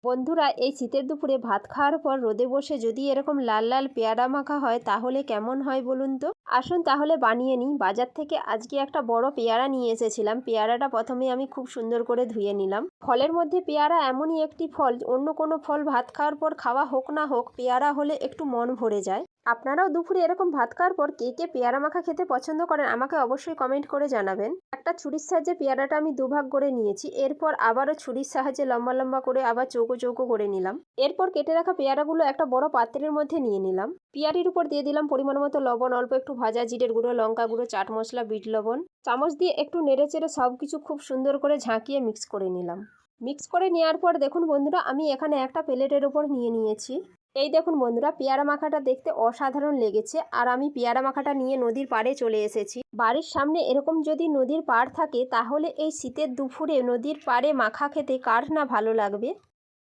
বন্ধুরা, এই শীতের দুপুরে ভাত খাওয়ার পর রোদে বসে যদি এরকম লাল লাল পেয়ারা মাখা হয় তাহলে কেমন হয় বলুন তো। আসুন তাহলে বানিয়ে নিই। বাজার থেকে আজকে একটা বড় পেয়ারা নিয়ে এসেছিলাম। পেয়ারাটা প্রথমে আমি খুব সুন্দর করে ধুয়ে নিলাম। ফলের মধ্যে পেয়ারা এমনই একটি ফল, অন্য কোনো ফল ভাত খাওয়ার পর খাওয়া হোক না হোক, পেয়ারা হলে একটু মন ভরে যায়। আপনারাও দুপুরে এরকম ভাত খাওয়ার পর কে কে পেয়ারা মাখা খেতে পছন্দ করেন আমাকে অবশ্যই কমেন্ট করে জানাবেন। একটা ছুরির সাহায্যে পেয়ারাটা আমি দুভাগ করে নিয়েছি। এরপর আবারও ছুরির সাহায্যে লম্বা লম্বা করে আবার চৌকো চৌকো করে নিলাম। এরপর কেটে রাখা পেয়ারাগুলো একটা বড় পাত্রের মধ্যে নিয়ে নিলাম। পেয়ারির উপর দিয়ে দিলাম পরিমাণ মতো লবণ, অল্প একটু ভাজা জিরের গুঁড়ো, লঙ্কা গুঁড়ো, চাট মশলা, বিট লবণ। চামচ দিয়ে একটু নেড়েচেড়ে সব কিছু খুব সুন্দর করে ঝাঁকিয়ে মিক্স করে নিলাম। মিক্স করে নেওয়ার পর দেখুন বন্ধুরা, আমি এখানে একটা প্লেটের উপর নিয়ে নিয়েছি। এই দেখুন বন্ধুরা, পেয়ারা মাখাটা দেখতে অসাধারণ লেগেছে। আর আমি পেয়ারা মাখাটা নিয়ে নদীর পাড়ে চলে এসেছি। বাড়ির সামনে এরকম যদি নদীর পাড় থাকে তাহলে এই শীতের দুপুরে নদীর পাড়ে মাখা খেতে কার না ভালো লাগবে।